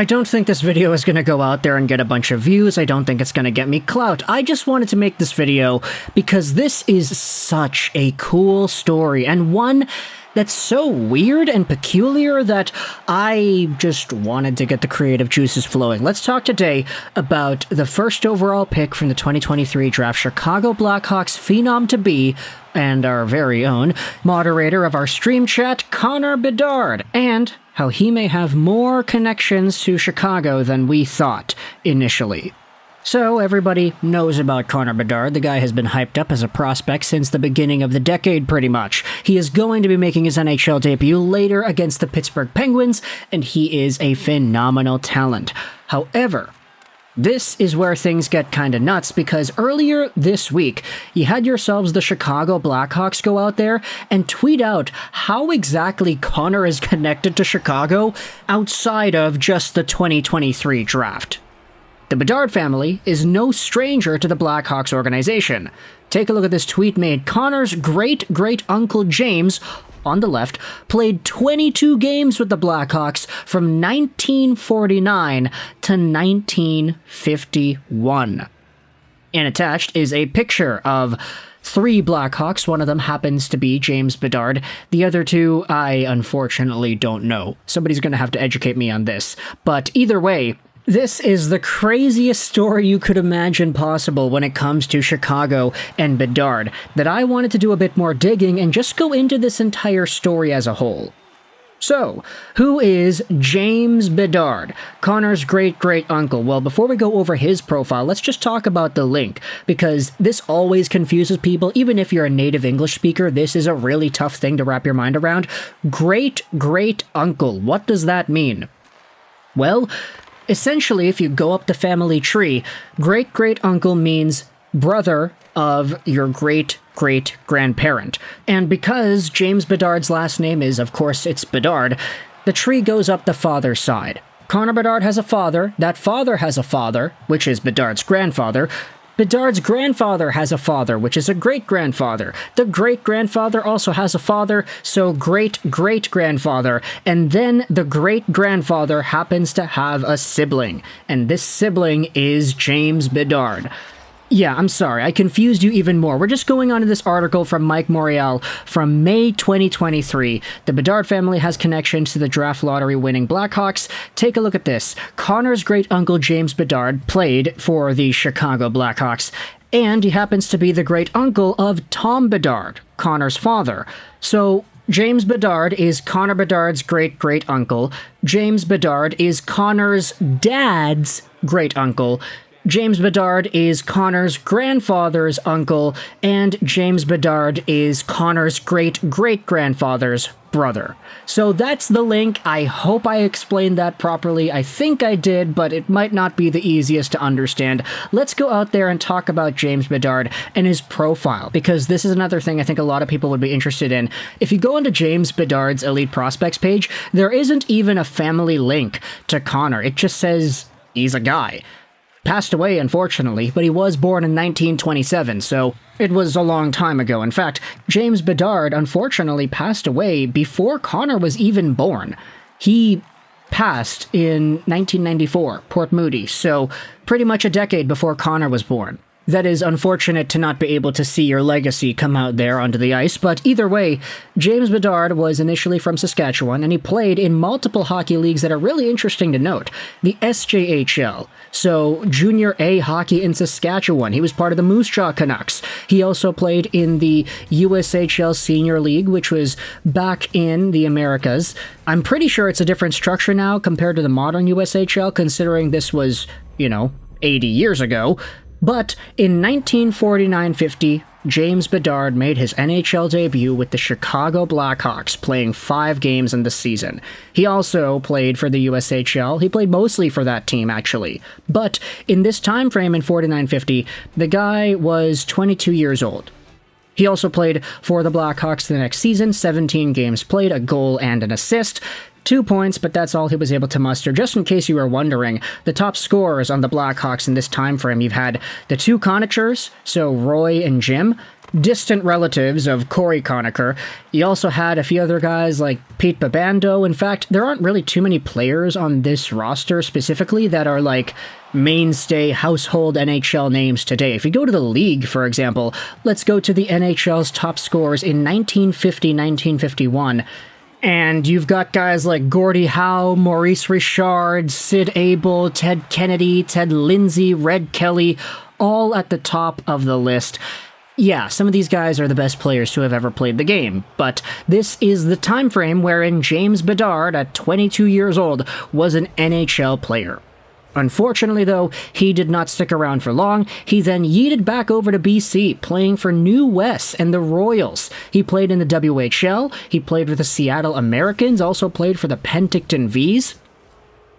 I don't think this video is going to go out there and get a bunch of views. I don't think it's going to get me clout. I just wanted to make this video because this is such a cool story, and one that's so weird and peculiar that I just wanted to get the creative juices flowing. Let's talk today about the first overall pick from the 2023 draft, Chicago Blackhawks phenom-to-be, and our very own moderator of our stream chat, Connor Bedard, and how he may have more connections to Chicago than we thought initially. So, everybody knows about Connor Bedard. The guy has been hyped up as a prospect since the beginning of the decade, pretty much. He is going to be making his NHL debut later against the Pittsburgh Penguins, and he is a phenomenal talent. However, this is where things get kinda nuts, because earlier this week, you had yourselves the Chicago Blackhawks go out there and tweet out how exactly Connor is connected to Chicago outside of just the 2023 draft. The Bedard family is no stranger to the Blackhawks organization. Take a look at this tweet made. Connor's great-great-uncle James, on the left, played 22 games with the Blackhawks from 1949 to 1951. And attached is a picture of 3 Blackhawks. One of them happens to be James Bedard. The other 2, I unfortunately don't know. Somebody's going to have to educate me on this. But either way, this is the craziest story you could imagine possible when it comes to Chicago and Bedard, that I wanted to do a bit more digging and just go into this entire story as a whole. So, who is James Bedard, Connor's great-great-uncle? Well, before we go over his profile, let's just talk about the link, because this always confuses people. Even if you're a native English speaker, this is a really tough thing to wrap your mind around. Great-great-uncle, what does that mean? Well, essentially, if you go up the family tree, great-great-uncle means brother of your great-great-grandparent. And because James Bedard's last name is, of course, it's Bedard, the tree goes up the father's side. Connor Bedard has a father, that father has a father, which is Bedard's grandfather. Bedard's grandfather has a father, which is a great-grandfather. The great-grandfather also has a father, so great-great-grandfather. And then the great-grandfather happens to have a sibling. And this sibling is James Bedard. Yeah, I'm sorry, I confused you even more. We're just going on to this article from Mike Montreal from May 2023. The Bedard family has connections to the draft lottery winning Blackhawks. Take a look at this. Connor's great-uncle James Bedard played for the Chicago Blackhawks, and he happens to be the great-uncle of Tom Bedard, Connor's father. So James Bedard is Connor Bedard's great-great-uncle. James Bedard is Connor's dad's great-uncle. James Bedard is Connor's grandfather's uncle, and James Bedard is Connor's great-great-grandfather's brother. So that's the link. I hope I explained that properly. I think I did, but it might not be the easiest to understand. Let's go out there and talk about James Bedard and his profile, because this is another thing I think a lot of people would be interested in. If you go into James Bedard's Elite Prospects page, there isn't even a family link to Connor. It just says he's a guy. Passed away, unfortunately, but he was born in 1927, so it was a long time ago. In fact, James Bedard unfortunately passed away before Connor was even born. He passed in 1994, Port Moody, so pretty much a decade before Connor was born. That is unfortunate to not be able to see your legacy come out there onto the ice, but either way, James Bedard was initially from Saskatchewan, and he played in multiple hockey leagues that are really interesting to note. The SJHL, so Junior A hockey in Saskatchewan. He was part of the Moose Jaw Canucks. He also played in the USHL Senior League, which was back in the Americas. I'm pretty sure it's a different structure now compared to the modern USHL, considering this was, 80 years ago. But in 1949-50, James Bedard made his NHL debut with the Chicago Blackhawks, playing 5 games in the season. He also played for the USHL. He played mostly for that team, actually. But in this time frame in 49-50, the guy was 22 years old. He also played for the Blackhawks the next season, 17 games played, a goal and an assist. 2 points, but that's all he was able to muster. Just in case you were wondering, the top scorers on the Blackhawks in this time frame, you've had the 2 Conachers, so Roy and Jim, distant relatives of Corey Conacher. You also had a few other guys like Pete Babando. In fact, there aren't really too many players on this roster specifically that are like mainstay household NHL names today. If you go to the league, for example, let's go to the NHL's top scorers in 1950-1951. And you've got guys like Gordie Howe, Maurice Richard, Sid Abel, Ted Kennedy, Ted Lindsay, Red Kelly, all at the top of the list. Yeah, some of these guys are the best players to have ever played the game, but this is the time frame wherein James Bedard, at 22 years old, was an NHL player. Unfortunately, though, he did not stick around for long. He then yeeted back over to BC, playing for New West and the Royals. He played in the WHL, he played for the Seattle Americans, also played for the Penticton Vs.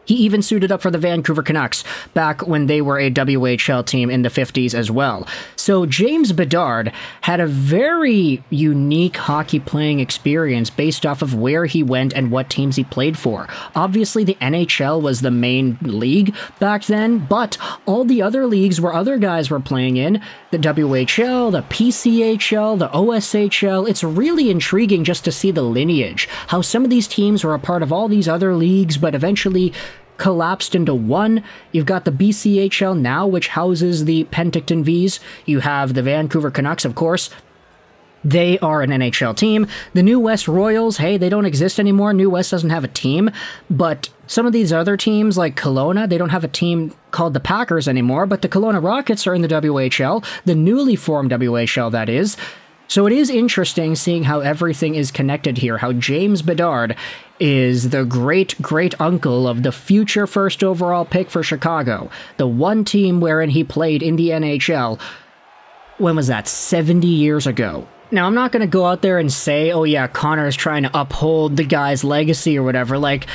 He even suited up for the Vancouver Canucks back when they were a WHL team in the 50s as well. So James Bedard had a very unique hockey playing experience based off of where he went and what teams he played for. Obviously, the NHL was the main league back then, but all the other leagues where other guys were playing in, the WHL, the PCHL, the OSHL, it's really intriguing just to see the lineage, how some of these teams were a part of all these other leagues, but eventually collapsed into one. You've got the BCHL now, which houses the Penticton Vs. You have the Vancouver Canucks, of course. They are an NHL team. The New West Royals, hey, they don't exist anymore. New West doesn't have a team. But some of these other teams, like Kelowna, they don't have a team called the Packers anymore, but the Kelowna Rockets are in the WHL, the newly formed WHL, that is. So it is interesting seeing how everything is connected here, how James Bedard is the great-great-uncle of the future first overall pick for Chicago, the one team wherein he played in the NHL. When was that? 70 years ago. Now, I'm not going to go out there and say, oh yeah, Connor is trying to uphold the guy's legacy or whatever. Like,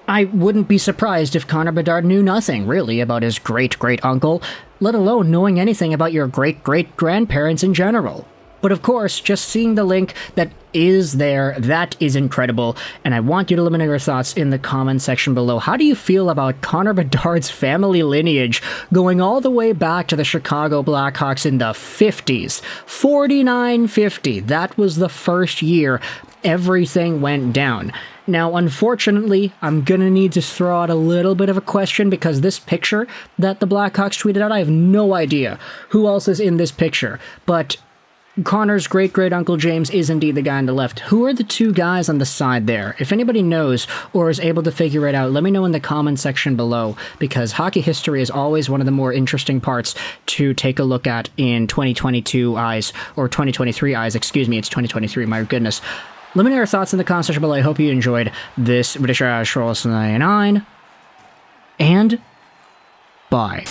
I wouldn't be surprised if Connor Bedard knew nothing, really, about his great-great-uncle, let alone knowing anything about your great-great-grandparents in general. But of course, just seeing the link that is there, that is incredible, and I want you to let me know your thoughts in the comment section below. How do you feel about Connor Bedard's family lineage going all the way back to the Chicago Blackhawks in the 50s? 49-50, that was the first year everything went down. Now, unfortunately, I'm gonna need to throw out a little bit of a question because this picture that the Blackhawks tweeted out, I have no idea who else is in this picture, but Connor's great-great-uncle James is indeed the guy on the left. Who are the two guys on the side there? If anybody knows or is able to figure it out, let me know in the comment section below, because hockey history is always one of the more interesting parts to take a look at in 2022 eyes, or 2023 eyes, excuse me, it's 2023, my goodness. Let me know your thoughts in the comment section below. I hope you enjoyed this video, and bye.